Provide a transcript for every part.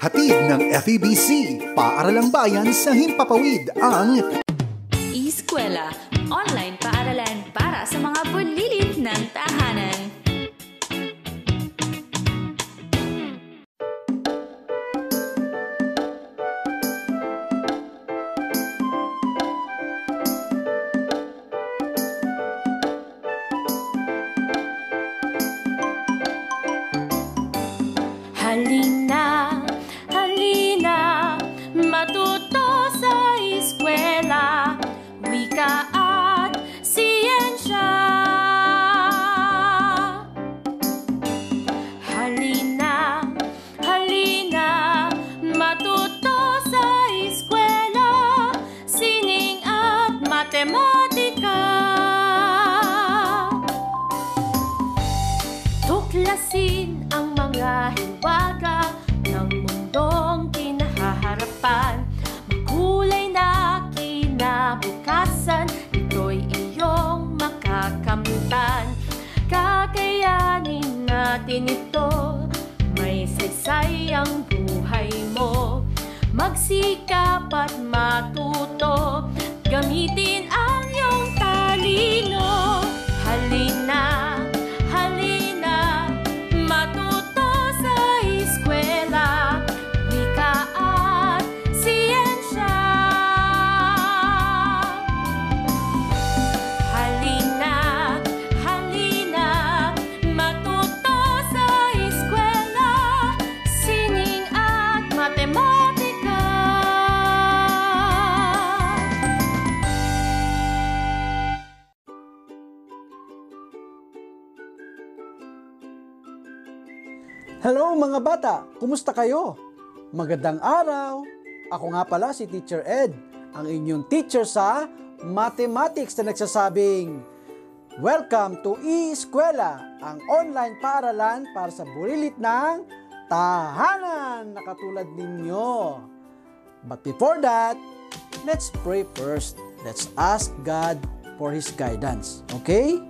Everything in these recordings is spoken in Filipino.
Hatid ng FEBC, Paaralang Bayan sa Himpapawid ang e-Eskwela, online paaralan para sa mga bulilit ng tahanan. Halina, halina, matuto sa eskwela, wika at siyensya. Halina, halina, matuto sa eskwela, sining at matematika. Tuklasin ang mga hiwaga ng mundong kinahaharapan. Makulay na kinabukasan, ito'y iyong makakamtan. Kakayanin natin ito, may saysay ang buhay mo. Magsikap at matuto, gamitin ang iyong talino. Halina, halina, matuto sa eskwela, wika at siyensya. Halina, halina, matuto sa eskwela, sining at matematika. Hello mga bata! Kumusta kayo? Magandang araw! Ako nga pala si Teacher Ed, ang inyong teacher sa Mathematics na nagsasabing Welcome to e-Eskwela, ang online paaralan para sa bulilit ng tahanan na katulad ninyo. But before that, let's pray first. Let's ask God for His guidance. Okay?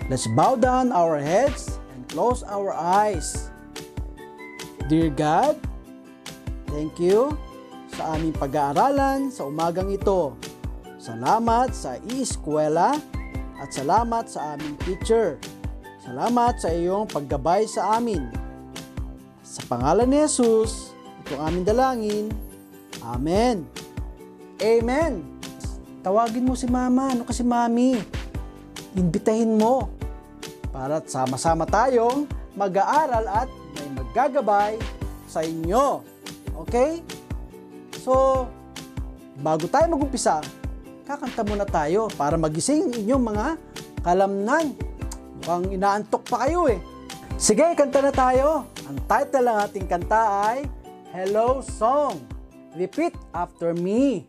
Let's bow down our heads and close our eyes. Dear God, thank you sa aming pag-aaralan sa umagang ito. Salamat sa e-Eskwela at salamat sa aming teacher. Salamat sa iyong paggabay sa amin. Sa pangalan ni Jesus, ito ang aming dalangin. Amen. Amen. Tawagin mo si Mama, ano kasi Mami? Imbitahin mo para sama-sama tayong mag-aaral at may maggagabay sa inyo. Okay? So, bago tayo mag-umpisa, kakanta muna tayo para magising inyong mga kalamnan. Mukhang inaantok pa kayo eh. Sige, kanta na tayo. Ang title ng ating kanta ay Hello Song. Repeat after me.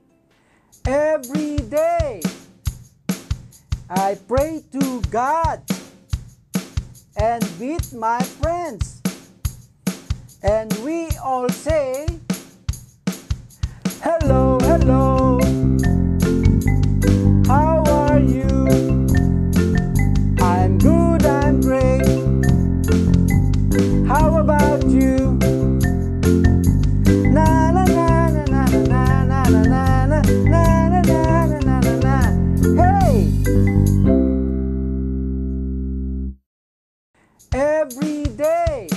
Every day, I pray to God and with my friends. And we all say, hello, hello, how are you? I'm good, I'm great. How about you? Na na na na na na na na na na na na na na na. Hey! Every day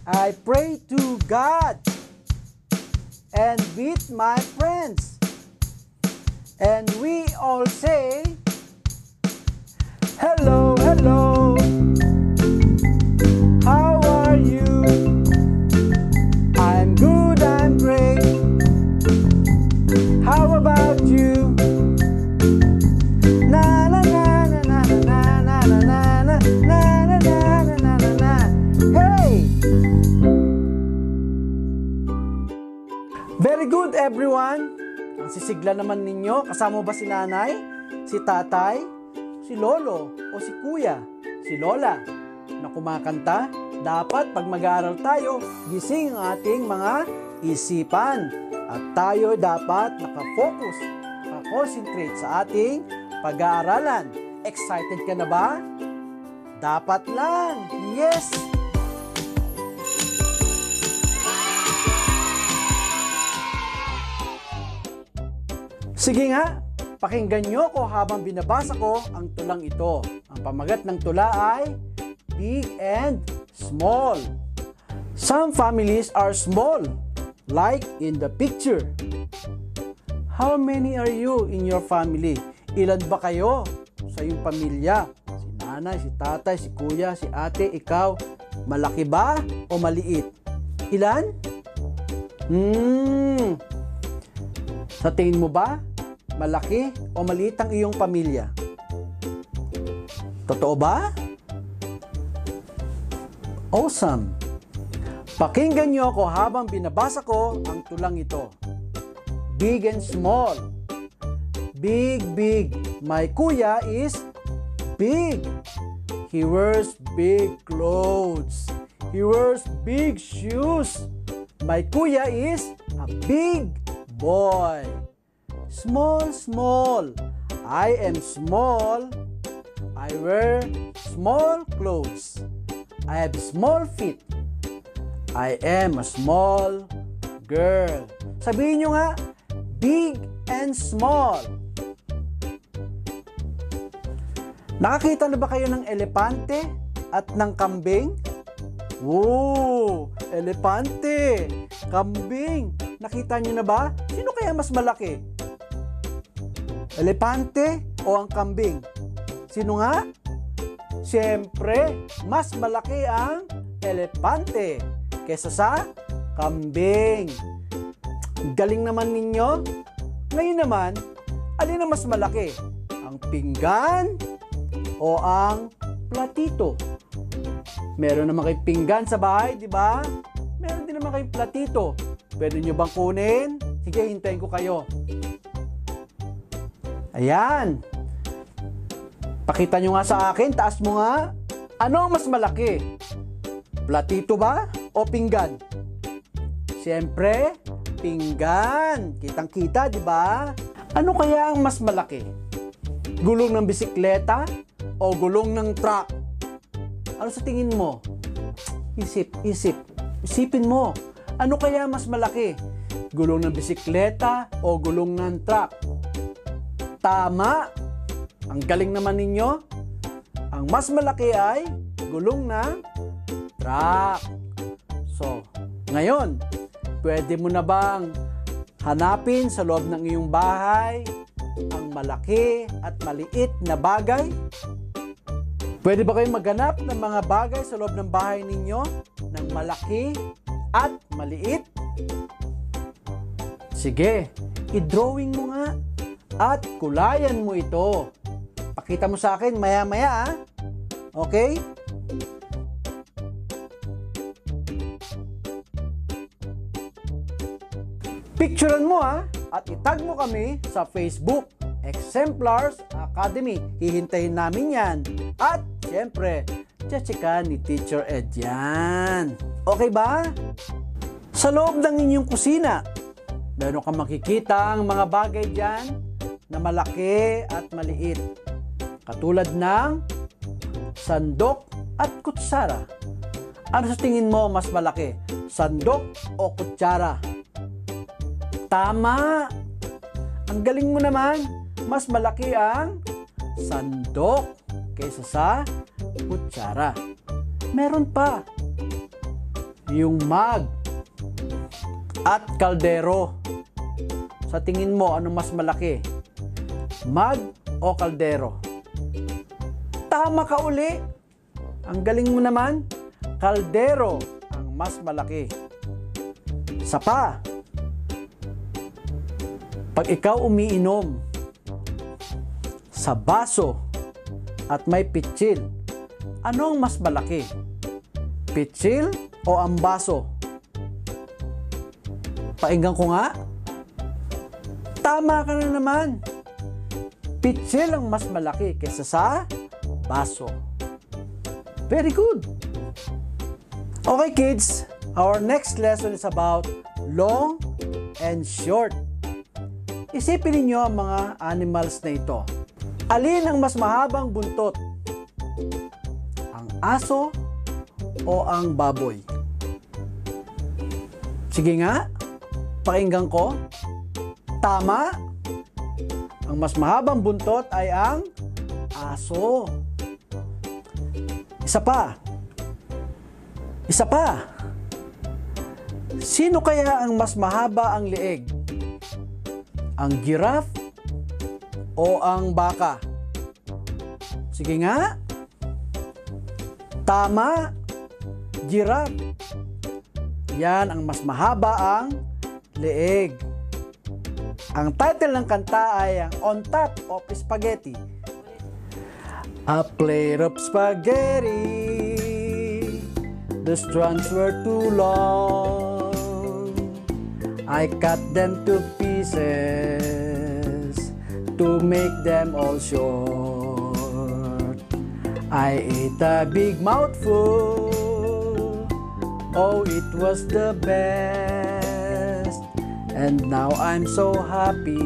I pray to God and with my friends, and we all say, hello, hello, how are you? I'm good, I'm great. How about you? Na na na na na na na na na na na na na na na. Hey! Very good everyone! Ang sisigla naman ninyo, kasama ba si nanay, si tatay, si lolo, o si kuya, si lola na kumakanta? Dapat pag mag-aaral tayo, gising ang ating mga isipan at tayo dapat nakafocus, nakakonsentrate sa ating pag-aaralan. Excited ka na ba? Dapat lang! Yes! Sige nga, pakinggan nyo ko habang binabasa ko ang tulang ito. Ang pamagat ng tula ay big and small. Some families are small, like in the picture. How many are you in your family? Ilan ba kayo sa iyong pamilya? Si nanay, si tatay, si kuya, si ate, ikaw. Malaki ba o maliit? Ilan? Sa tingin mo ba, malaki o maliit ang iyong pamilya? Totoo ba? Awesome! Pakinggan niyo ako habang binabasa ko ang tulang ito. Big and small. Big, big. My kuya is big. He wears big clothes. He wears big shoes. My kuya is a big boy. Small, small. I am small. I wear small clothes. I have small feet. I am a small girl. Sabihin nyo nga, big and small. Nakakita na ba kayo ng elepante at ng kambing? Elepante, kambing. Nakita nyo na ba? Sino kaya mas malaki? Elepante o ang kambing? Sino nga? Siyempre, mas malaki ang elepante kaysa sa kambing. Galing naman ninyo. Ngayon naman, alin ang mas malaki? Ang pinggan o ang platito? Meron naman kayong pinggan sa bahay, di ba? Meron din naman kayong platito. Pwede nyo bang kunin? Sige, hintayin ko kayo. Ayan. Pakita nyo nga sa akin, taas mo nga. Ano ang mas malaki? Platito ba o pinggan? Siyempre, pinggan. Kitang-kita, di ba? Ano kaya ang mas malaki? Gulong ng bisikleta o gulong ng truck? Ano sa tingin mo? Isipin mo. Ano kaya mas malaki? Gulong ng bisikleta o gulong ng truck? Tama! Ang galing naman ninyo. Ang mas malaki ay gulong ng truck. So, ngayon, pwede mo na bang hanapin sa loob ng iyong bahay ang malaki at maliit na bagay? Pwede ba kayong maghanap ng mga bagay sa loob ng bahay ninyo ng malaki at maliit? Sige, i-drawing mo nga at kulayan mo ito. Pakita mo sa akin maya-maya, okay? Picturean mo at itag mo kami sa Facebook, Exemplars Academy. Hihintayin namin yan. At siyempre, tsatsika ni Teacher Ed yan. Okay ba? Sa loob ng inyong kusina, meron kang makikita ang mga bagay dyan na malaki at maliit. Katulad ng sandok at kutsara. Ano sa tingin mo mas malaki? Sandok o kutsara? Tama! Ang galing mo naman! Mas malaki ang sandok kaysa sa kutsara. Meron pa yung mug at kaldero. Sa tingin mo, ano mas malaki? Mug o kaldero? Tama ka uli! Ang galing mo naman! Kaldero ang mas malaki. Isa pa, pag ikaw umiinom sa baso at may pitsil, ano ang mas malaki? Pitsil o ang baso? Painggan ko nga. Tama ka na naman. Pitsil ang mas malaki kaysa sa baso. Very good. Okay kids, our next lesson is about long and short. Isipin ninyo ang mga animals na ito. Alin ang mas mahabang buntot? Ang aso o ang baboy? Sige nga, pakinggan ko. Tama, Ang mas mahabang buntot ay ang aso. Isa pa. Sino kaya ang mas mahaba ang leeg? Ang giraffe o ang baka? Sige nga. Tama. Giraffe. Yan ang mas mahaba ang leeg. Ang title ng kanta ay ang On Top of Spaghetti. A plate of spaghetti, the strands were too long. I cut them to pieces to make them all short. I ate a big mouthful. Oh, it was the best. And now I'm so happy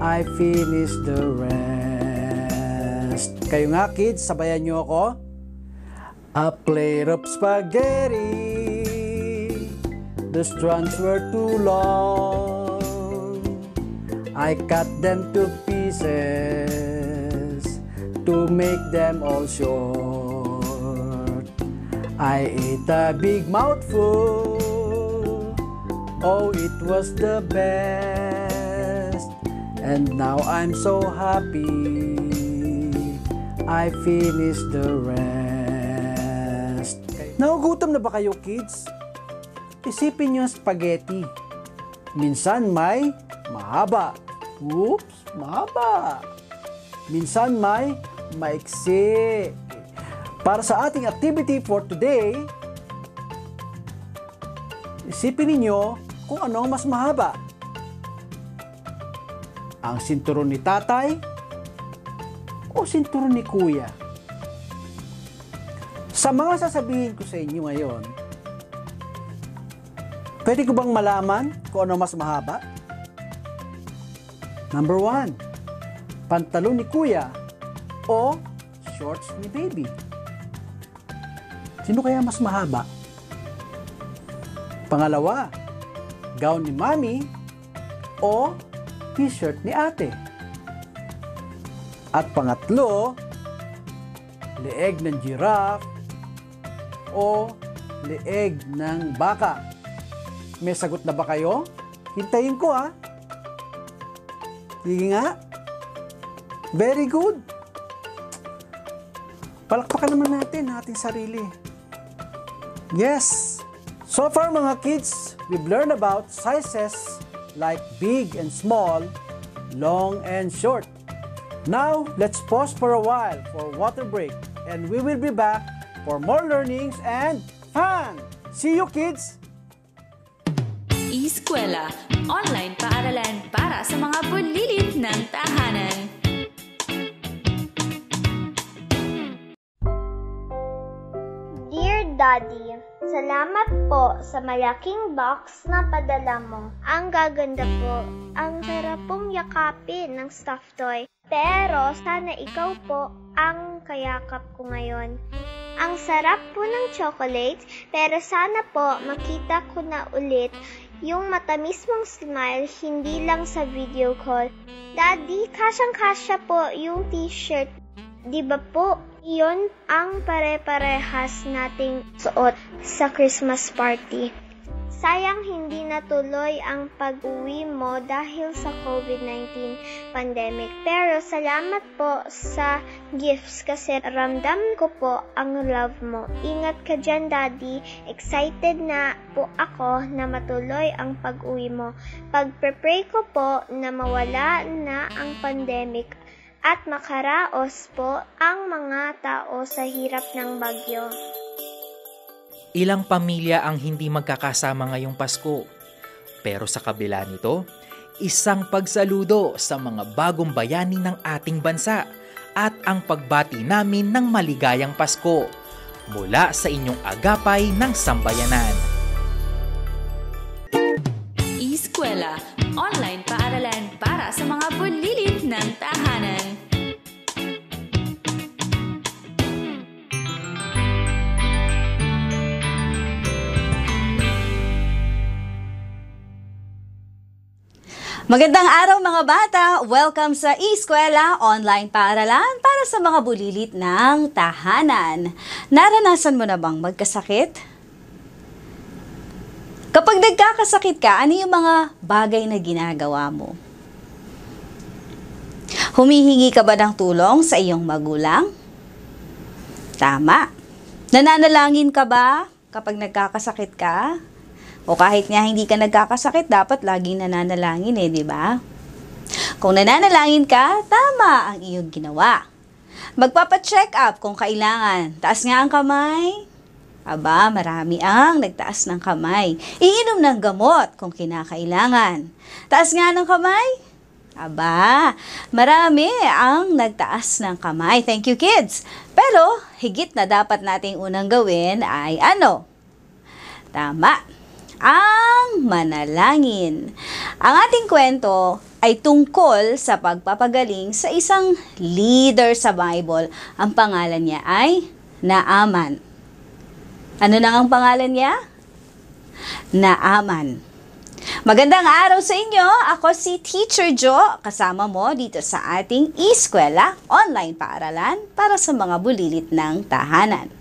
I finished the rest. Kayo nga kids, sabayan nyo ako. A plate of spaghetti, the strands were too long. I cut them to pieces to make them all short. I ate a big mouthful. Oh, it was the best. And now I'm so happy I finished the rest. Nagugutom na ba kayo, kids? Isipin nyo ang spaghetti. Minsan may mahaba. Oops, mahaba. Minsan may maiksi. Para sa ating activity for today, isipin ninyo kung ano ang mas mahaba. Ang sinturon ni tatay o sinturon ni kuya? Sa mga sasabihin ko sa inyo ngayon, pwede ko bang malaman kung ano mas mahaba? Number 1, pantalon ni kuya o shorts ni baby? Sino kaya mas mahaba? Pangalawa, gown ni mami o t-shirt ni ate? At pangatlo, leeg ng giraffe o leeg ng baka? May sagot na ba kayo? Hintayin ko ha. Sige nga. Very good. Palakpakan naman natin ating sarili. Yes. So far mga kids, we've learned about sizes like big and small, long and short. Now, let's pause for a while for water break and we will be back for more learnings and fun. See you kids! Eskwela, online paaralan para sa mga bulilit ng tahanan. Dear Daddy, salamat po sa malaking box na padala mo. Ang gaganda po. Ang sarap pong yakapin ng stuffed toy. Pero sana ikaw po ang kayakap ko ngayon. Ang sarap po ng chocolate, pero sana po makita ko na ulit yung matamis mong smile, hindi lang sa video call. Daddy, kasyang-kasya po yung t-shirt. Di ba po, iyon ang pare-parehas nating suot sa Christmas party. Sayang hindi natuloy ang pag-uwi mo dahil sa COVID-19 pandemic. Pero salamat po sa gifts kasi ramdam ko po ang love mo. Ingat ka dyan, Daddy. Excited na po ako na matuloy ang pag-uwi mo. Pagpe-pray ko po na mawala na ang pandemic at makaraos po ang mga tao sa hirap ng bagyo. Ilang pamilya ang hindi magkakasama ngayong Pasko. Pero sa kabila nito, isang pagsaludo sa mga bagong bayani ng ating bansa at ang pagbati namin ng maligayang Pasko mula sa inyong agapay ng sambayanan. Eskwela, online paaralan para sa mga bulilit ng tahanan. Magandang araw mga bata! Welcome sa Eskwela Online Paaralan para sa mga bulilit ng tahanan. Naranasan mo na bang magkasakit? Kapag nagkakasakit ka, ano yung mga bagay na ginagawa mo? Humihingi ka ba ng tulong sa iyong magulang? Tama. Nananalangin ka ba kapag nagkakasakit ka? O kahit nga hindi ka nagkakasakit, dapat laging nananalangin di ba? Kung nananalangin ka, tama ang iyong ginawa. Magpapa-check up kung kailangan. Taas nga ang kamay. Aba, marami ang nagtaas ng kamay. Iinom ng gamot kung kinakailangan. Taas nga ng kamay. Aba, marami ang nagtaas ng kamay. Thank you, kids. Pero, higit na dapat nating unang gawin ay ano? Tama. Ang manalangin. Ang ating kwento ay tungkol sa pagpapagaling sa isang leader sa Bible. Ang pangalan niya ay Naaman. Ano na ang pangalan niya? Naaman. Magandang araw sa inyo. Ako si Teacher Jo, kasama mo dito sa ating Eskwela Online Paaralan para sa mga bulilit ng tahanan.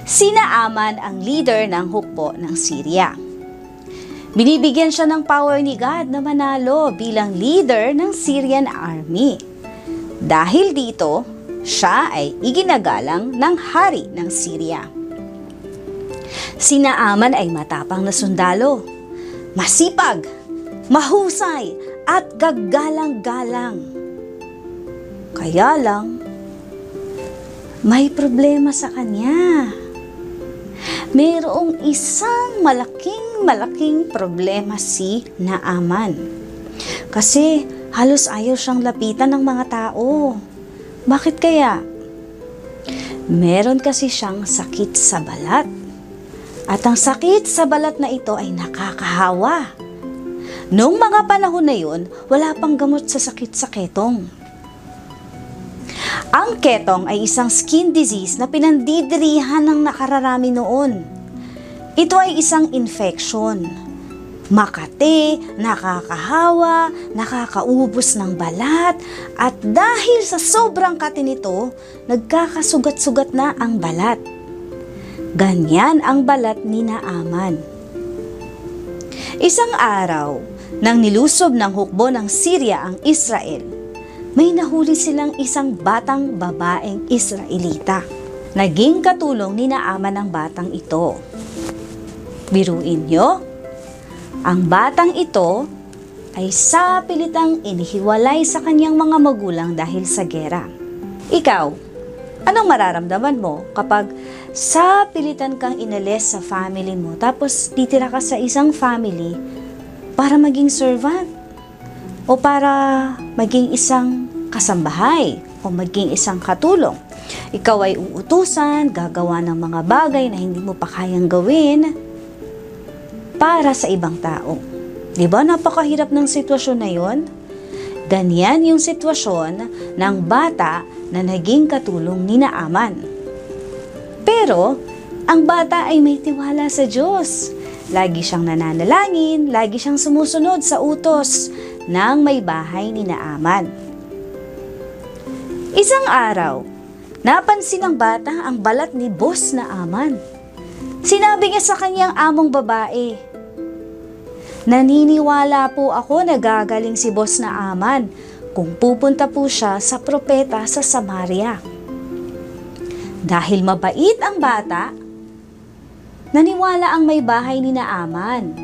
Si Naaman ang leader ng hukbo ng Syria. Binibigyan siya ng power ni God na manalo bilang leader ng Syrian army. Dahil dito, siya ay iginagalang ng hari ng Syria. Si Naaman ay matapang na sundalo, masipag, mahusay at gagalang-galang. Kaya lang, may problema sa kanya. Mayroong isang malaking problema si Naaman. Kasi halos ayaw siyang lapitan ng mga tao. Bakit kaya? Meron kasi siyang sakit sa balat. At ang sakit sa balat na ito ay nakakahawa. Noong mga panahon na yun, wala pang gamot sa sakit sa ketong. Ang ketong ay isang skin disease na pinandidirihan ng nakararami noon. Ito ay isang infection. Makati, nakakahawa, nakakaubos ng balat, at dahil sa sobrang kati nito, nagkakasugat-sugat na ang balat. Ganyan ang balat ni Naaman. Isang araw, nang nilusob ng hukbo ng Syria ang Israel, may nahuli silang isang batang babaeng Israelita. Naging katulong ni Naaman ang batang ito. Biruin nyo, ang batang ito ay sapilitang inihiwalay sa kanyang mga magulang dahil sa gera. Ikaw, anong mararamdaman mo kapag sapilitan kang inalis sa family mo tapos titira ka sa isang family para maging servant? O para maging isang kasambahay o maging isang katulong. Ikaw ay uutusan, gagawa ng mga bagay na hindi mo pa kayang gawin para sa ibang tao. Diba napakahirap ng sitwasyon na yon? Ganyan yung sitwasyon ng bata na naging katulong ni Naaman. Pero, ang bata ay may tiwala sa Diyos. Lagi siyang nananalangin, lagi siyang sumusunod sa utos ng may bahay ni Naaman. Isang araw, napansin ng bata ang balat ni Boss Naaman. Sinabi niya sa kanyang among babae, "Naniniwala po ako na gagaling si Boss Naaman kung pupunta po siya sa propeta sa Samaria." Dahil mabait ang bata, naniwala ang may bahay ni Naaman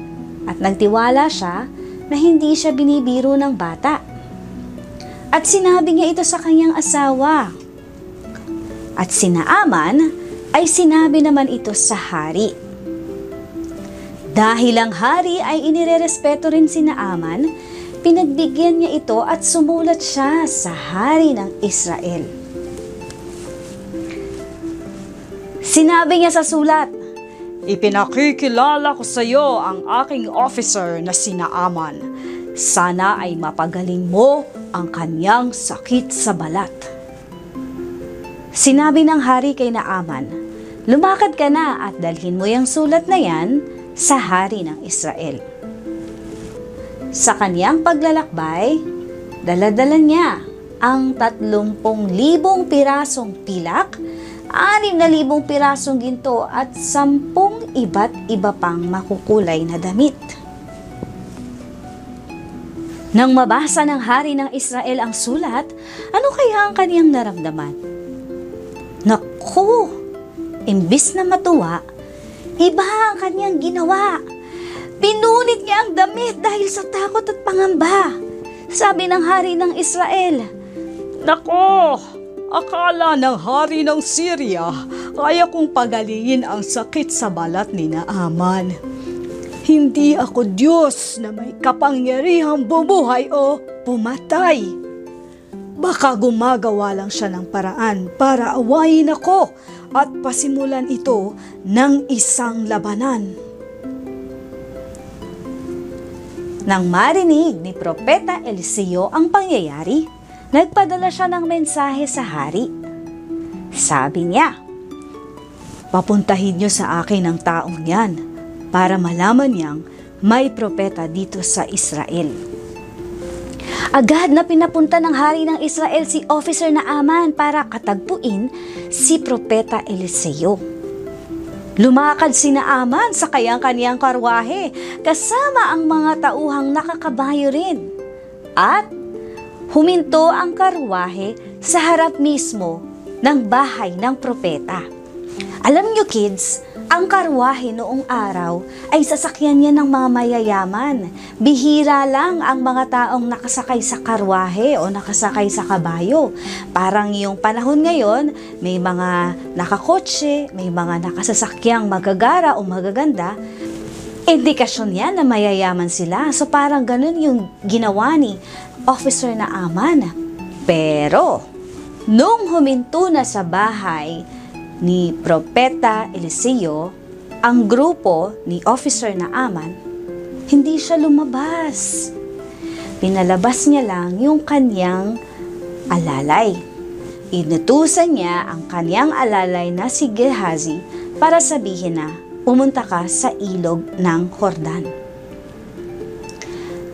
at nagtiwala siya na hindi siya binibiro ng bata. At sinabi niya ito sa kanyang asawa. At si Naaman ay sinabi naman ito sa hari. Dahil ang hari ay inirerespeto rin si Naaman, pinagbigyan niya ito at sumulat siya sa hari ng Israel. Sinabi niya sa sulat, "Ipinakikilala ko sa iyo ang aking officer na si Naaman. Sana ay mapagaling mo ang kanyang sakit sa balat." Sinabi ng hari kay Naaman, lumakad ka na at dalhin mo yung sulat na yan sa hari ng Israel. Sa kaniyang paglalakbay, daladala niya ang 30,000 pirasong pilak, 6,000 pirasong ginto at 10 iba't iba pang makukulay na damit. Nang mabasa ng hari ng Israel ang sulat, ano kaya ang kaniyang naramdaman? Naku! Imbis na matuwa, iba ang kaniyang ginawa. Pinunit niya ang damit dahil sa takot at pangamba. Sabi ng hari ng Israel, Nako! Akala ng hari ng Syria, kaya kong pagalingin ang sakit sa balat ni Naaman. Hindi ako Diyos na may kapangyarihang bumuhay o pumatay. Baka gumagawa lang siya ng paraan para awayin ako at pasimulan ito ng isang labanan. Nang marinig ni Propeta Eliseo ang pangyayari, nagpadala siya ng mensahe sa hari. Sabi niya, papuntahin niyo sa akin ang taong yan para malaman niyang may propeta dito sa Israel. Agad na pinapunta ng hari ng Israel si Officer Naaman para katagpuin si Propeta Eliseo. Lumakad si Naaman sa kaniyang karwahe kasama ang mga tauhang nakakabayo rin. At huminto ang karwahe sa harap mismo ng bahay ng propeta. Alam niyo kids, ang karwahe noong araw ay sasakyan niya ng mga mayayaman. Bihira lang ang mga taong nakasakay sa karwahe o nakasakay sa kabayo. Parang yung panahon ngayon, may mga nakakotse, may mga nakasasakyang magagara o magaganda. Indikasyon yan na mayayaman sila. So parang ganun yung ginawa ni Officer Naaman. Pero, nung huminto na sa bahay ni Propeta Eliseo, ang grupo ni Officer Naaman, hindi siya lumabas. Pinalabas niya lang yung kanyang alalay. Inutusan niya ang kanyang alalay na si Gehazi para sabihin na pumunta ka sa ilog ng Jordan.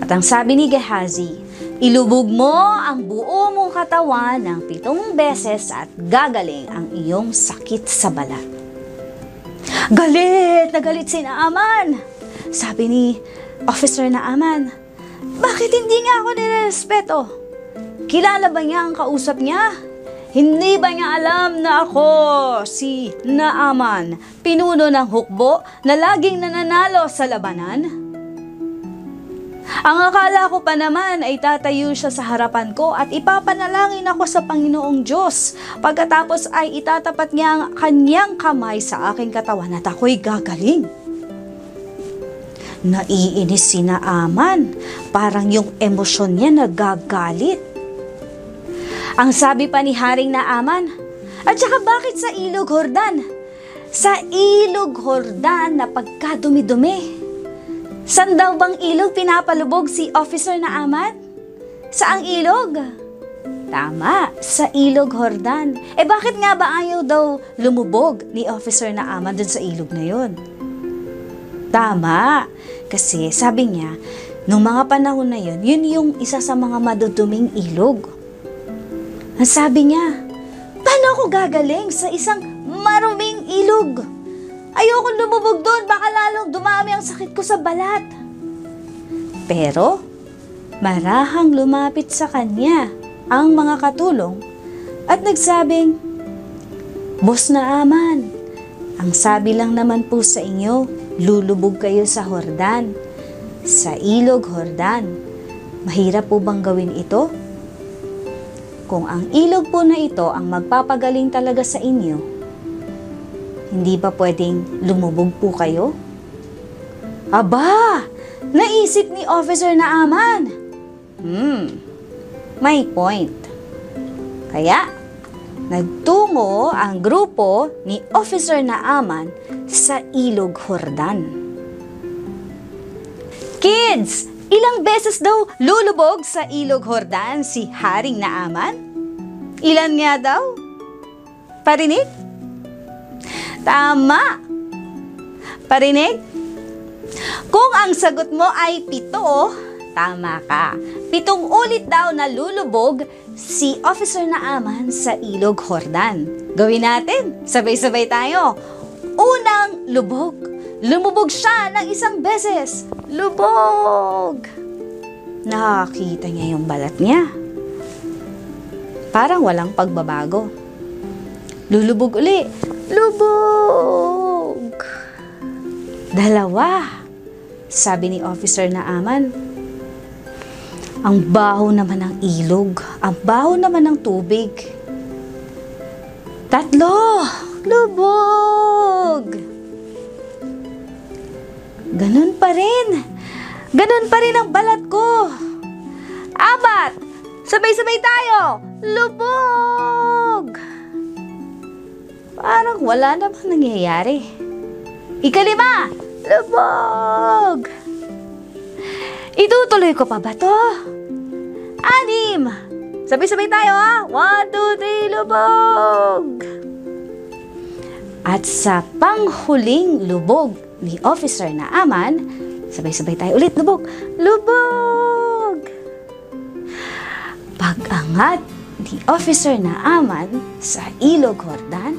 At ang sabi ni Gehazi, ilubog mo ang buo mong katawan ng 7 beses at gagaling ang iyong sakit sa balat. Galit na galit si Naaman. Sabi ni Officer Naaman, bakit hindi nga ako nirespeto? Kilala ba niya ang kausap niya? Hindi ba niya alam na ako si Naaman, pinuno ng hukbo na laging nananalo sa labanan? Ang akala ko pa naman ay tatayo siya sa harapan ko at ipapanalangin ako sa Panginoong Diyos. Pagkatapos ay itatapat niya ang kanyang kamay sa aking katawan at ako'y gagaling. Naiinis si Naaman, parang yung emosyon niya nagagalit. Ang sabi pa ni Haring Naaman, at saka bakit sa ilog Jordan? Sa ilog Jordan na pagkadumi-dumi. San daw bang ilog pinapalubog si Officer Naaman? Saang ilog? Tama, sa ilog Jordan. Bakit nga ba ayaw daw lumubog ni Officer Naaman dun sa ilog na yun? Tama, kasi sabi niya, nung mga panahon na yun, yun yung isa sa mga maduduming ilog. Ang sabi niya, paano ako gagaling sa isang maruming ilog? Ayokong lumubog doon, baka lalong dumami ang sakit ko sa balat. Pero, marahang lumapit sa kanya ang mga katulong at nagsabing, Boss Naaman, ang sabi lang naman po sa inyo, lulubog kayo sa Jordan, sa ilog Jordan. Mahirap po bang gawin ito? Kung ang ilog po na ito ang magpapagaling talaga sa inyo, hindi ba pwedeng lumubog po kayo? Aba! Naisip ni Officer Naaman. May point. Kaya, nagtungo ang grupo ni Officer Naaman sa ilog Jordan. Kids! Ilang beses daw lulubog sa ilog Jordan si Haring Naaman? Ilan nga daw? Parinig? Tama! Parinig? Kung ang sagot mo ay 7, tama ka. 7 ulit daw na lulubog si Officer Naaman sa Ilog Jordan. Gawin natin, sabay-sabay tayo. Unang lubog. Lumubog siya ng 1 beses. Lubog! Nakakita niya yung balat niya. Parang walang pagbabago. Lulubog uli. Lubog! 2, sabi ni Officer Naaman. Ang baho naman ng ilog. Ang baho naman ng tubig. 3, lubog! Ganun pa rin. Ganun pa rin ang balat ko. 4, sabay-sabay tayo. Lubog! Parang wala namang nangyayari. 5, lubog! Itutuloy ko pa ba to? 6, sabay-sabay tayo ha. 1, 2, 3, lubog! At sa panghuling lubog ni Officer Naaman, sabay-sabay tayo ulit, lubog! Lubog! Pag-angat ni Officer Naaman sa Ilog Jordan,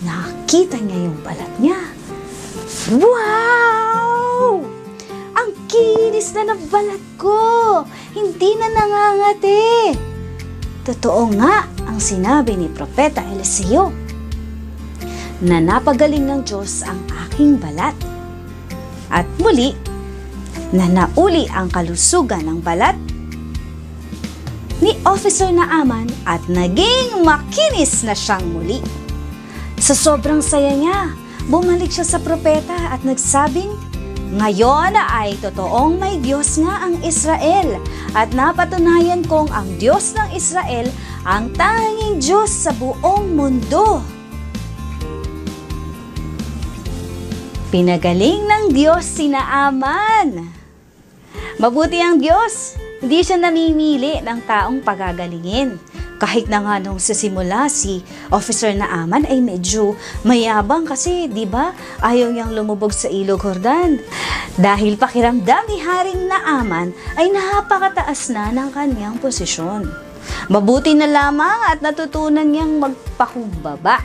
nakita niya yung balat niya. Wow! Ang kinis na ng balat ko! Hindi na nangangati! Totoo nga ang sinabi ni Propeta Eliseo na napagaling ng Diyos ang aking balat. At muli, na nauli ang kalusugan ng balat ni Officer Naaman at naging makinis na siyang muli. Sa sobrang saya niya, bumalik siya sa propeta at nagsabing, ngayon ay totoong may Diyos nga ang Israel at napatunayan kong ang Diyos ng Israel ang tanging Diyos sa buong mundo. Pinagaling ng Diyos si Naaman. Mabuti ang Diyos, hindi siya namimili ng taong pagagalingin. Kahit na nga nung sa simula si Officer Naaman ay medyo mayabang kasi, di ba, ayaw niyang lumubog sa Ilog Jordan. Dahil pakiramdam ni Haring Naaman ay napakataas na ng kanyang posisyon. Mabuti na lamang at natutunan niyang magpakumbaba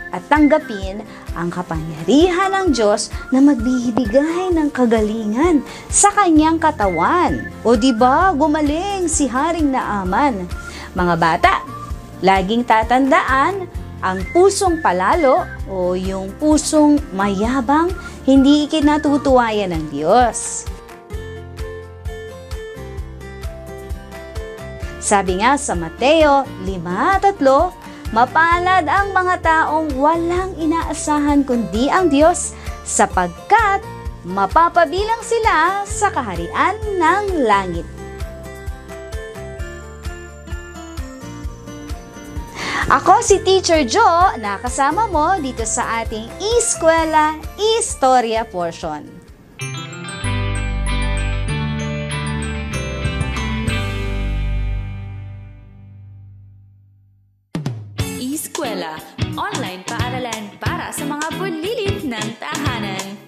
at tanggapin ang kapangyarihan ng Diyos na magbibigay ng kagalingan sa kanyang katawan. O di ba, gumaling si Haring Naaman. Mga bata, laging tatandaan, ang pusong palalo o yung pusong mayabang, hindi ikinatutuwayan ng Diyos. Sabi nga sa Mateo 5:3, mapalad ang mga taong walang inaasahan kundi ang Diyos, sapagkat mapapabilang sila sa kaharian ng langit. Ako si Teacher Jo, nakasama mo dito sa ating Eskwela Istorya portion. Eskwela, online paaralan para sa mga bulilit ng tahanan.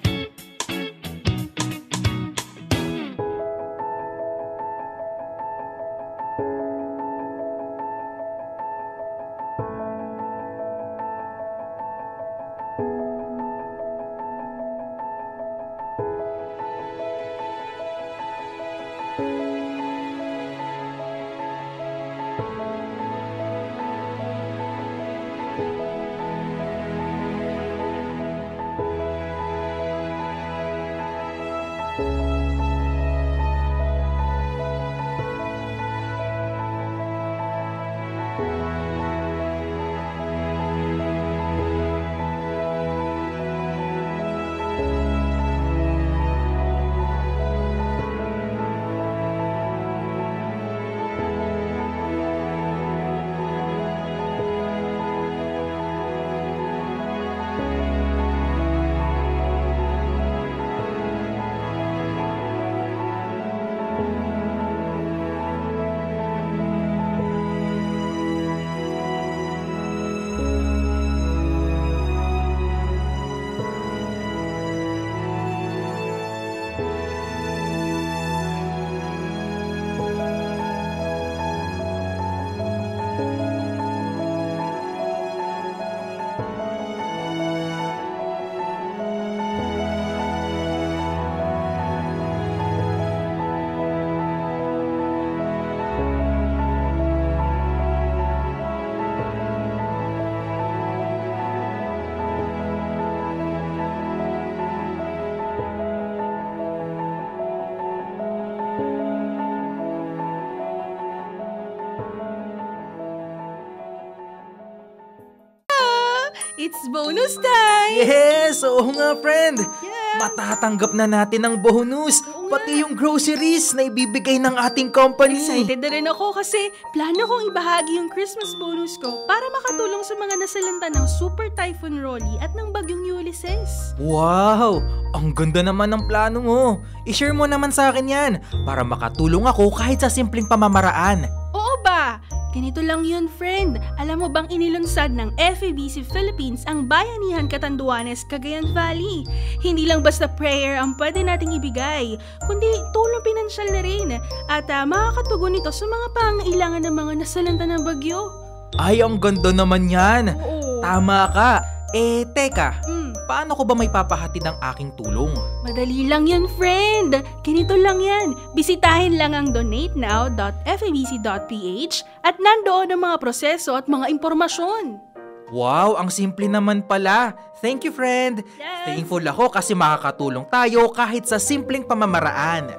It's bonus time! Yes! Oo nga, friend! Yeah. Matatanggap na natin ang bonus! Pati yung groceries na ibibigay ng ating company! Excited na rin ako kasi plano kong ibahagi yung Christmas bonus ko para makatulong sa mga nasalanta ng Super Typhoon Rolly at ng Bagyong Ulysses. Wow! Ang ganda naman ng plano mo! I-share mo naman sa akin yan para makatulong ako kahit sa simpleng pamamaraan. Oo ba? Ganito lang yun, friend. Alam mo bang inilunsad ng FEBC Philippines ang Bayanihan Catanduanes, Cagayan Valley? Hindi lang basta prayer ang pwede nating ibigay, kundi tulong pinansyal na rin at makakatugon ito sa mga pangailangan ng mga nasalanta ng bagyo. Ay, ang ganda naman yan! Oo. Tama ka! Teka, paano ko ba may papahatid ang aking tulong? Madali lang yan, friend. Ganito lang yan. Bisitahin lang ang donatenow.febc.ph at nandoon ang mga proseso at mga impormasyon. Wow, ang simple naman pala. Thank you, friend. Yes. Thankful ako kasi makakatulong tayo kahit sa simpleng pamamaraan.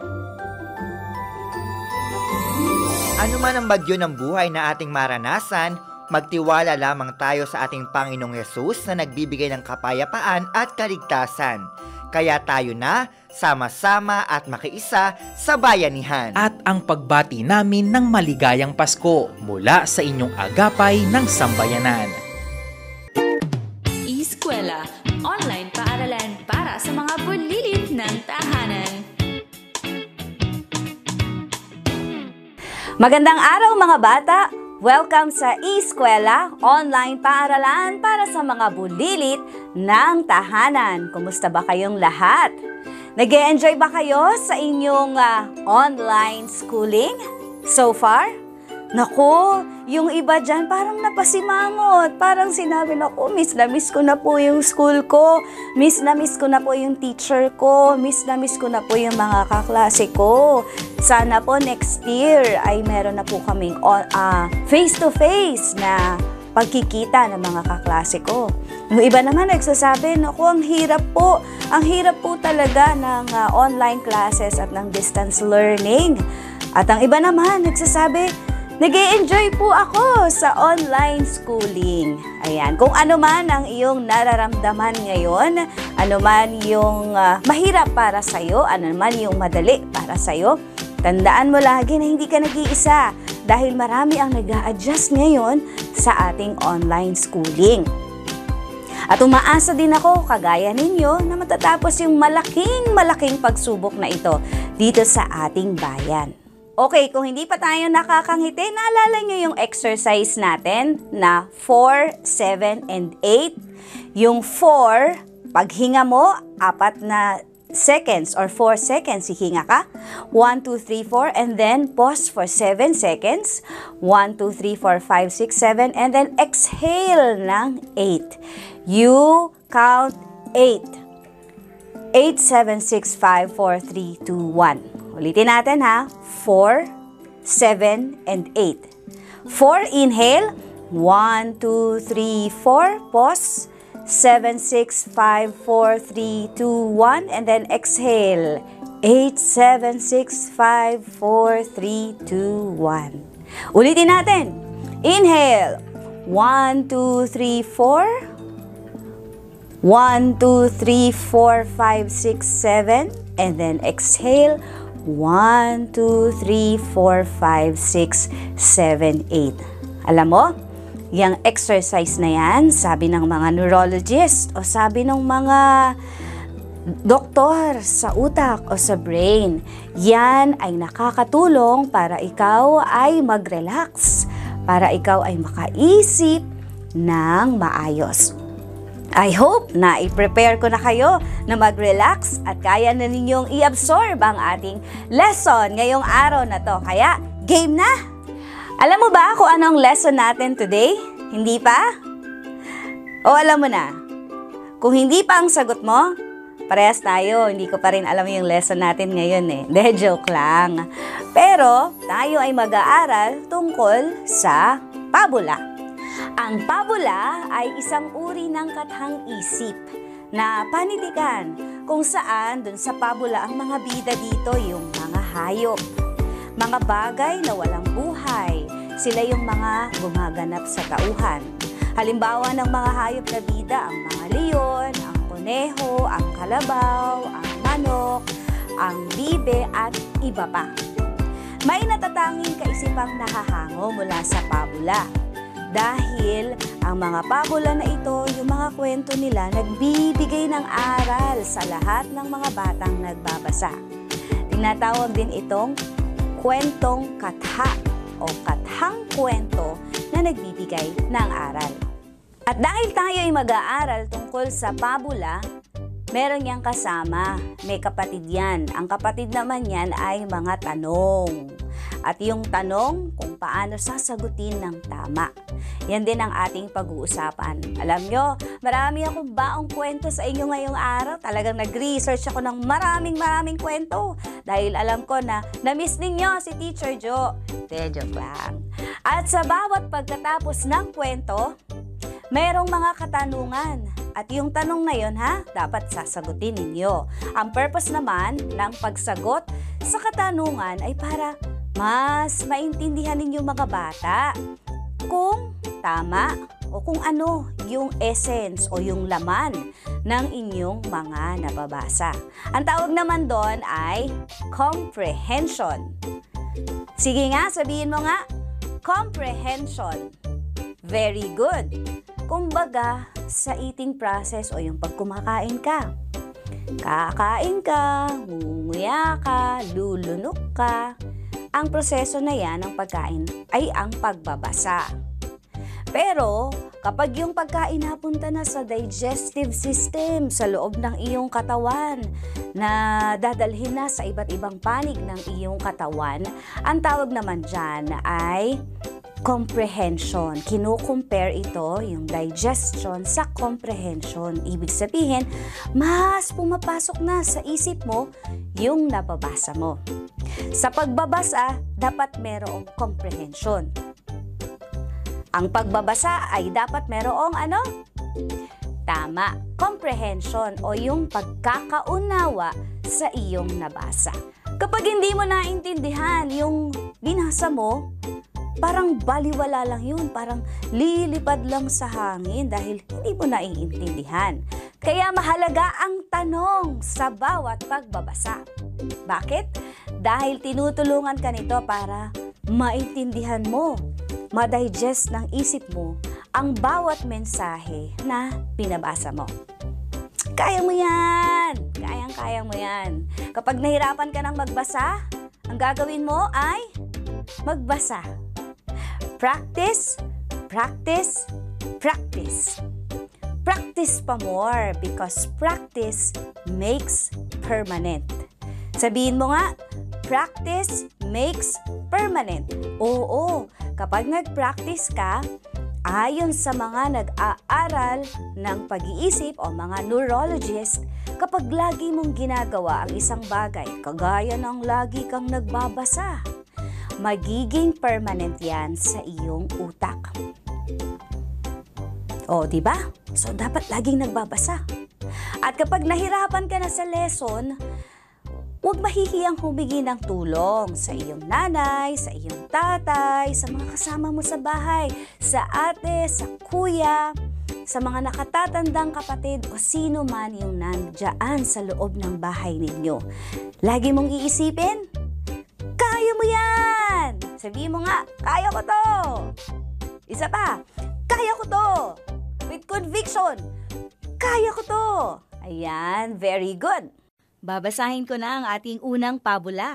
Ano man ang bagyo ng buhay na ating maranasan, magtiwala lamang tayo sa ating Panginoong Hesus na nagbibigay ng kapayapaan at kaligtasan. Kaya tayo na, sama-sama at makiisa sa bayanihan. At ang pagbati namin ng maligayang Pasko mula sa inyong agapay ng sambayanan. Eskwela, online paaralan para sa mga bulilit ng tahanan. Magandang araw mga bata! Welcome sa Eskwela, online paaralan para sa mga bulilit ng tahanan. Kumusta ba kayong lahat? Nag-e-enjoy ba kayo sa inyong online schooling so far? Naku, yung iba dyan parang napasimangot. Parang sinabi na ko, miss na miss ko na po yung school ko. Miss na miss ko na po yung teacher ko. Miss na miss ko na po yung mga kaklase ko. Sana po next year ay meron na po kaming face-to-face na pagkikita ng mga kaklase ko. Yung iba naman nagsasabi, naku, ang hirap po talaga ng online classes at ng distance learning. At ang iba naman nagsasabi, nag-e-enjoy po ako sa online schooling. Ayan, kung ano man ang iyong nararamdaman ngayon, ano man yung mahirap para sa'yo, ano man yung madali para sa'yo, tandaan mo lagi na hindi ka nag-iisa dahil marami ang nag-a-adjust ngayon sa ating online schooling. At umaasa din ako, kagaya ninyo, na matatapos yung malaking pagsubok na ito dito sa ating bayan. Okay, kung hindi pa tayo nakakangiti, naalala nyo yung exercise natin na 4, 7, and 8. Yung 4, paghinga mo, 4 na seconds or 4 seconds, hihinga ka. 1, 2, 3, 4, and then pause for 7 seconds. 1, 2, 3, 4, 5, 6, 7, and then exhale ng 8. You count 8. 8, 7, 6, 5, 4, 3, 2, 1. Ulitin natin ha. 4, 7, and 8. 4, inhale. 1, 2, 3, 4. Pause. 7, 6, 5, 4, 3, 2, 1. And then exhale. 8, 7, 6, 5, 4, 3, 2, 1. Ulitin natin. Inhale. 1, 2, 3, 4. 1, 2, 3, 4, 5, 6, 7. And then exhale. 1, 2, 3, 4, 5, 6, 7, 8. Alam mo, yung exercise na yan, sabi ng mga neurologist o sabi ng mga doktor sa utak o sa brain, yan ay nakakatulong para ikaw ay mag-relax, para ikaw ay makaisip ng maayos. I hope na i-prepare ko na kayo na mag-relax at kaya na ninyong i-absorb ang ating lesson ngayong araw na to. Kaya, game na! Alam mo ba kung anong lesson natin today? Hindi pa? O alam mo na? Kung hindi pa ang sagot mo, parehas tayo. Hindi ko pa rin alam yung lesson natin ngayon eh. De, joke lang. Pero, tayo ay mag-aaral tungkol sa pabula. Ang pabula ay isang uri ng kathang-isip na panitikan kung saan dun sa pabula ang mga bida dito yung mga hayop, mga bagay na walang buhay. Sila yung mga gumaganap sa tauhan. Halimbawa ng mga hayop na bida, ang mga leon, ang kuneho, ang kalabaw, ang manok, ang bibe at iba pa. May natatanging kaisipang nahahango mula sa pabula. Dahil ang mga pabula na ito, yung mga kwento nila, nagbibigay ng aral sa lahat ng mga batang nagbabasa. Tinatawag din itong kwentong katha o kathang kwento na nagbibigay ng aral. At dahil tayo ay mag-aaral tungkol sa pabula, meron niyang kasama, may kapatid yan. Ang kapatid naman yan ay mga tanong. At yung tanong kung paano sasagutin ng tama. Yan din ang ating pag-uusapan. Alam nyo, marami akong baong kwento sa inyo ngayong araw. Talagang nag-research ako ng maraming kwento. Dahil alam ko na na-miss ninyo si Teacher Jo. Joke lang. At sa bawat pagkatapos ng kwento, merong mga katanungan. At yung tanong na yun, dapat sasagutin ninyo. Ang purpose naman ng pagsagot sa katanungan ay para mas maintindihan ninyo mga bata kung tama o kung ano yung essence o yung laman ng inyong mga nababasa. Ang tawag naman doon ay comprehension. Sige nga, sabihin mo nga, comprehension. Very good. Kumbaga, sa eating process o yung pagkumakain ka. Kakain ka, nguya ka, lulunok ka. Ang proseso na yan ng pagkain ay ang pagbabasa. Pero kapag yung pagkain napunta na sa digestive system, sa loob ng iyong katawan, na dadalhin na sa iba't ibang panig ng iyong katawan, ang tawag naman dyan ay comprehension. Kino-compare ito, yung digestion, sa comprehension. Ibig sabihin, mas pumapasok na sa isip mo yung nababasa mo. Sa pagbabasa, dapat merong comprehension. Ang pagbabasa ay dapat merong ano? Tama, comprehension o yung pagkakaunawa sa iyong nabasa. Kapag hindi mo naintindihan yung binasa mo, parang baliwala lang yun, parang lilipad lang sa hangin dahil hindi mo naiintindihan. Kaya mahalaga ang tanong sa bawat pagbabasa. Bakit? Dahil tinutulungan ka nito para maintindihan mo, ma-digest ng isip mo ang bawat mensahe na binabasa mo. Kaya mo yan! Kayang-kaya mo yan. Kapag nahirapan ka ng magbasa, ang gagawin mo ay magbasa. Practice, practice, practice. Practice pa more because practice makes permanent. Sabihin mo nga, practice makes permanent. Oo, kapag nag-practice ka, ayon sa mga nag-aaral ng pag-iisip o mga neurologist, kapag lagi mong ginagawa ang isang bagay, kagaya ng lagi kang nagbabasa, magiging permanent yan sa iyong utak. O, diba? So, dapat laging nagbabasa. At kapag nahirapan ka na sa lesson, huwag mahihiyang humingi ng tulong sa iyong nanay, sa iyong tatay, sa mga kasama mo sa bahay, sa ate, sa kuya, sa mga nakatatandang kapatid o sino man yung nandiyan sa loob ng bahay ninyo. Lagi mong iisipin, kaya mo yan! Sabihin mo nga, kaya ko to! Isa pa, kaya ko to! With conviction, kaya ko to! Ayan, very good! Babasahin ko na ang ating unang pabula.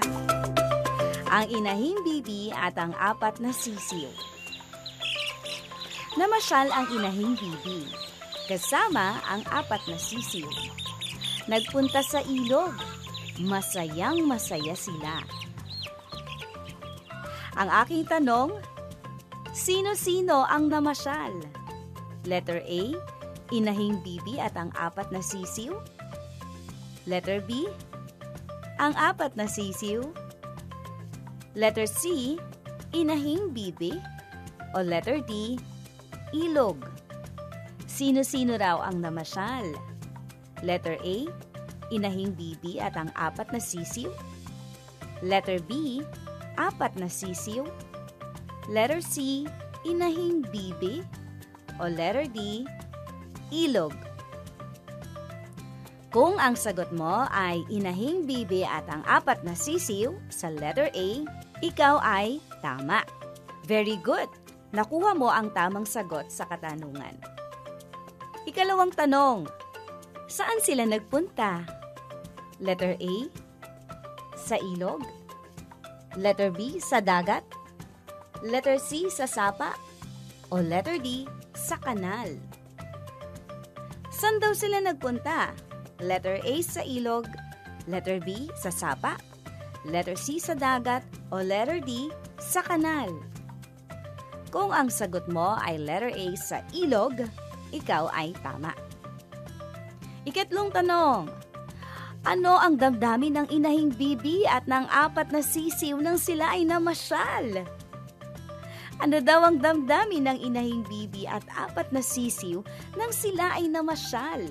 Ang inahing bibi at ang apat na sisiw. Namasyal ang inahing bibi, kasama ang apat na sisiw. Nagpunta sa ilog, masayang masaya sila. Ang aking tanong, sino-sino ang namasyal? Letter A, inahing bibi at ang apat na sisiw. Letter B, ang apat na sisiw. Letter C, inahing bibi. O letter D, ilog. Sino-sino raw ang namasyal? Letter A, inahing bibi at ang apat na sisiw. Letter B, apat na sisiw. Letter C, inahing bibi. o letter D, ilog? Kung ang sagot mo ay inahing bibi at ang 4 na sisiw sa letter A, ikaw ay tama. Very good! Nakuha mo ang tamang sagot sa katanungan. Ikalawang tanong, saan sila nagpunta? Letter A, sa ilog? Letter B, sa dagat? Letter C, sa sapa? O letter D, sa kanal? Saan daw sila nagpunta? Letter A, sa ilog? Letter B, sa sapa? Letter C, sa dagat? O letter D, sa kanal? Kung ang sagot mo ay letter A, sa ilog, ikaw ay tama. Ikatlong tanong, ano ang damdamin ng inahing bibi at ng 4 na sisiw nang sila ay namasyal? Ano daw ang damdamin ng inahing bibi at 4 na sisiw nang sila ay namasyal?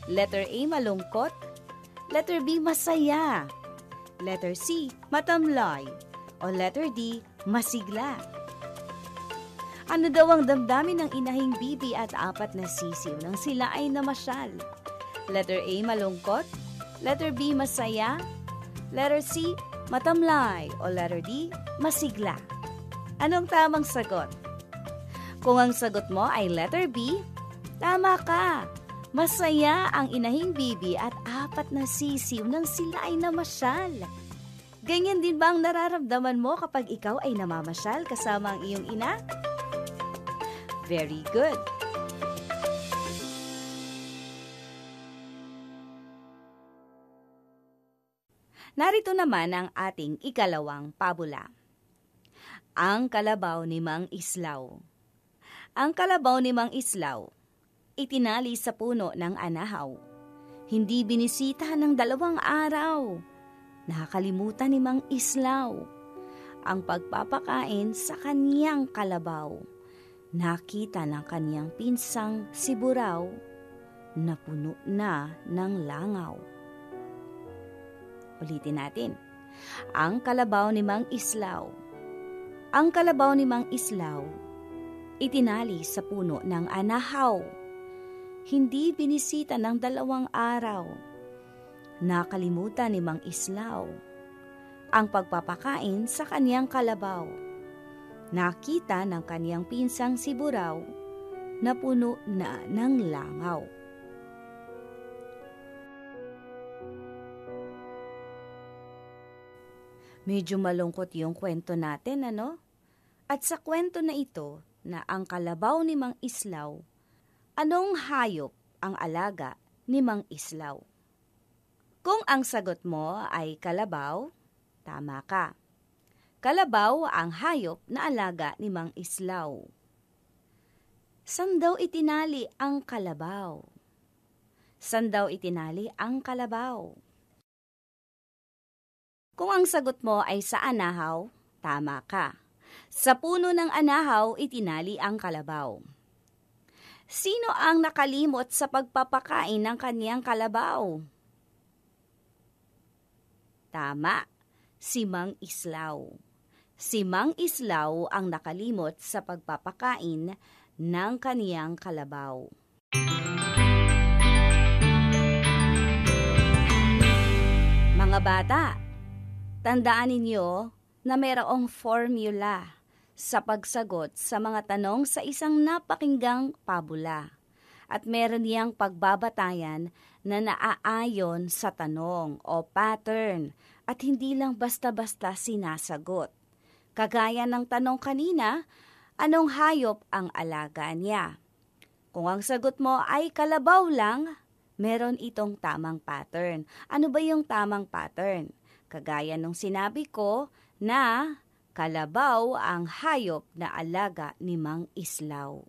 Letter A, malungkot. Letter B, masaya. Letter C, matamlay. O letter D, masigla. Ano daw ang damdamin ng inahing bibi at 4 na sisiw nang sila ay namasyal? Letter A, malungkot. Letter B, masaya. Letter C, matamlay. O letter D, masigla. Anong tamang sagot? Kung ang sagot mo ay letter B, tama ka. Masaya ang inahing bibi at 4 na sisiw nang sila ay namasyal. Ganyan din ba ang nararamdaman mo kapag ikaw ay namamasyal kasama ang iyong ina? Very good. Narito naman ang ating ikalawang pabula. Ang kalabaw ni Mang Islaw. Ang kalabaw ni Mang Islaw, itinali sa puno ng anahaw. Hindi binisita ng 2 araw. Nakakalimutan ni Mang Islaw ang pagpapakain sa kaniyang kalabaw. Nakita ng kaniyang pinsang si Buraw na puno na ng langaw. Ulitin natin. Ang kalabaw ni Mang Islaw. Ang kalabaw ni Mang Islaw, itinali sa puno ng anahaw. Hindi binisita ng 2 araw. Nakalimutan ni Mang Islaw ang pagpapakain sa kaniyang kalabaw. Nakita ng kaniyang pinsang si Buraw na puno na ng langaw. Medyo malungkot yung kwento natin, ano? At sa kwento na ito, na ang kalabaw ni Mang Islaw, anong hayop ang alaga ni Mang Islaw? Kung ang sagot mo ay kalabaw, tama ka. Kalabaw ang hayop na alaga ni Mang Islaw. Saan daw itinali ang kalabaw? Saan daw itinali ang kalabaw? Kung ang sagot mo ay sa anahaw, tama ka. Sa puno ng anahaw, itinali ang kalabaw. Sino ang nakalimot sa pagpapakain ng kaniyang kalabaw? Tama, si Mang Islaw. Si Mang Islaw ang nakalimot sa pagpapakain ng kaniyang kalabaw. Mga bata, tandaan ninyo na mayroong formula sa pagsagot sa mga tanong sa isang napakinggang pabula. At meron niyang pagbabatayan na naaayon sa tanong o pattern at hindi lang basta-basta sinasagot. Kagaya ng tanong kanina, anong hayop ang alaga niya? Kung ang sagot mo ay kalabaw lang, meron itong tamang pattern. Ano ba yung tamang pattern? Kagaya nung sinabi ko na kalabaw ang hayop na alaga ni Mang Islaw.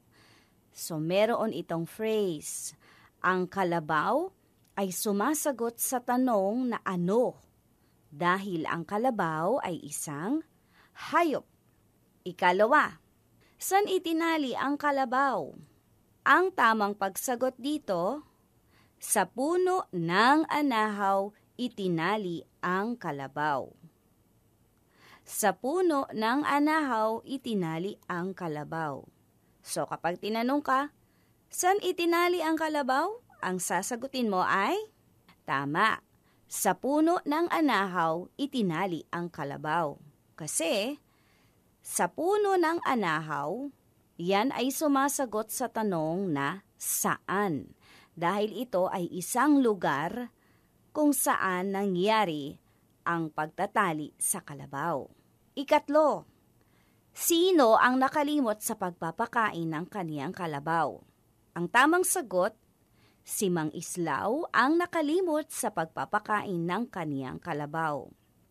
So meron itong phrase, ang kalabaw ay sumasagot sa tanong na ano, dahil ang kalabaw ay isang hayop. Ikalawa, saan itinali ang kalabaw? Ang tamang pagsagot dito, sa puno ng anahaw itinali ang kalabaw. Sa puno ng anahaw itinali ang kalabaw. So kapag tinanong ka, saan itinali ang kalabaw? Ang sasagutin mo ay, tama, sa puno ng anahaw itinali ang kalabaw. Kasi sa puno ng anahaw, yan ay sumasagot sa tanong na saan. Dahil ito ay isang lugar kung saan nangyari ang pagtatali sa kalabaw. Ikatlo, sino ang nakalimot sa pagpapakain ng kaniyang kalabaw? Ang tamang sagot, si Mang Islaw ang nakalimot sa pagpapakain ng kaniyang kalabaw.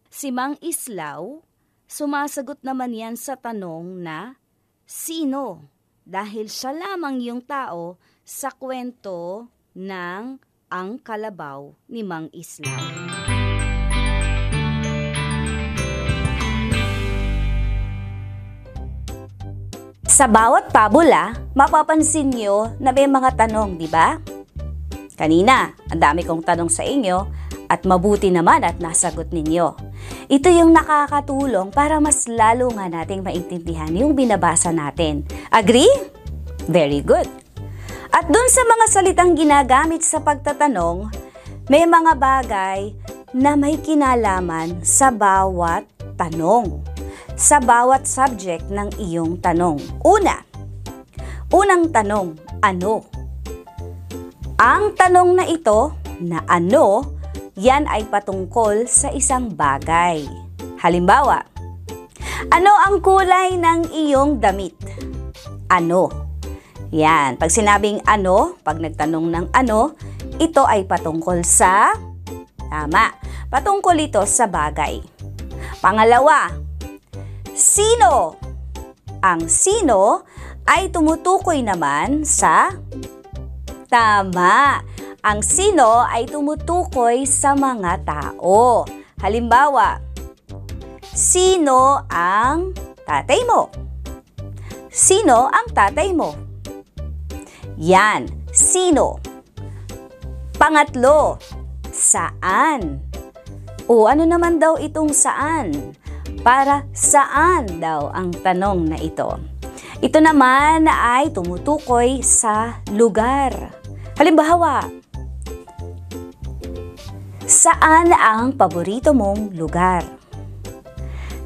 Si Mang Islaw, sumasagot naman yan sa tanong na sino? Dahil siya lamang yung tao sa kwento ng Ang Kalabaw ni Mang Islaw. Sa bawat pabula, mapapansin nyo na may mga tanong, di ba? Kanina, ang dami kong tanong sa inyo at mabuti naman at nasagot ninyo. Ito yung nakakatulong para mas lalo nga nating maintindihan yung binabasa natin. Agree? Very good. At dun sa mga salitang ginagamit sa pagtatanong, may mga bagay na may kinalaman sa bawat tanong, sa bawat subject ng iyong tanong. Unang tanong, ano? Ang tanong na ito, na ano, yan ay patungkol sa isang bagay. Halimbawa, ano ang kulay ng iyong damit? Ano? Yan, pag sinabing ano, pag nagtanong ng ano, ito ay patungkol sa, tama, patungkol ito sa bagay. Pangalawa, sino? Ang sino ay tumutukoy naman sa, tama, ang sino ay tumutukoy sa mga tao. Halimbawa, sino ang tatay mo? Sino ang tatay mo? Yan, sino. Pangatlo, saan? O ano naman daw itong saan? Para saan daw ang tanong na ito? Ito naman ay tumutukoy sa lugar. Halimbawa, saan ang paborito mong lugar?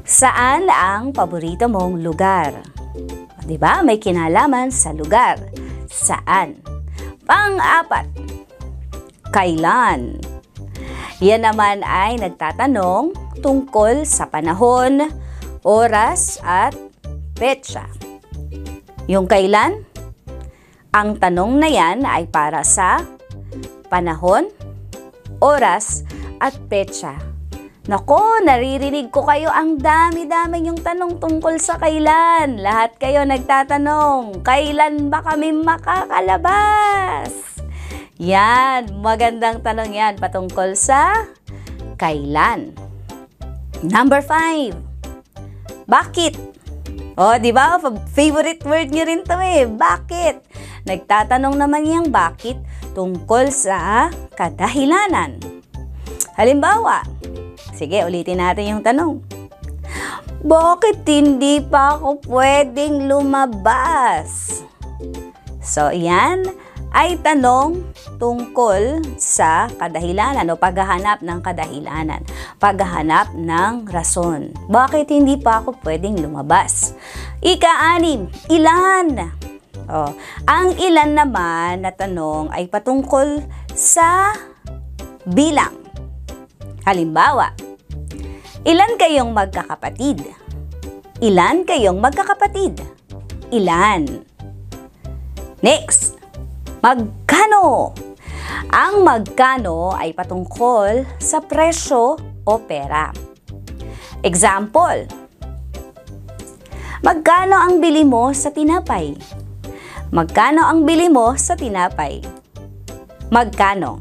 Saan ang paborito mong lugar? Diba? May kinalaman sa lugar. Saan? Pang-apat, kailan? Yan naman ay nagtatanong tungkol sa panahon, oras at petsa. Yung kailan, ang tanong na yan ay para sa panahon, oras at petsa. Nako, naririnig ko kayo, ang dami-dami yung tanong tungkol sa kailan. Lahat kayo nagtatanong, kailan ba kami makakalabas? Yan, magandang tanong yan patungkol sa kailan. Number 5, bakit? O, di ba? Favorite word niyo rin to eh, bakit? Nagtatanong naman yung bakit tungkol sa kadahilanan. Halimbawa, sige, ulitin natin yung tanong. Bakit hindi pa ako pwedeng lumabas? So, yan ay tanong tungkol sa kadahilanan o paghahanap ng kadahilanan. Paghahanap ng rason. Bakit hindi pa ako pwedeng lumabas? Ika-6, ilan? O, ang ilan naman na tanong ay patungkol sa bilang. Halimbawa, ilan kayong magkakapatid? Ilan kayong magkakapatid? Ilan? Next, magkano? Ang magkano ay patungkol sa presyo o pera. Example, magkano ang bili mo sa tinapay? Magkano ang bili mo sa tinapay? Magkano?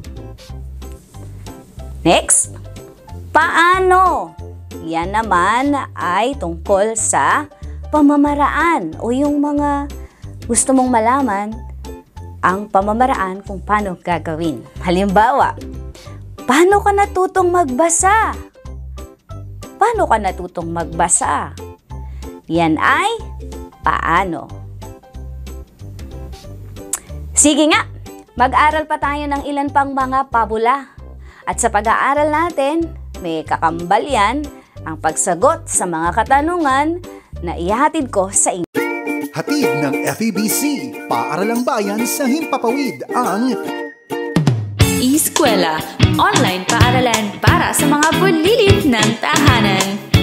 Next, paano? Yan naman ay tungkol sa pamamaraan o yung mga gusto mong malaman ang pamamaraan kung paano gagawin. Halimbawa, paano ka natutong magbasa? Paano ka natutong magbasa? Yan ay paano. Sige nga, mag-aral pa tayo ng ilan pang mga pabula. At sa pag-aaral natin, may kakambal yan ang pagsagot sa mga katanungan na ihahatid ko sa inyo. Hatid ng FEBC, Paaralang Bayan sa Himpapawid ang Eskwela, online paaralan para sa mga bulilit ng tahanan.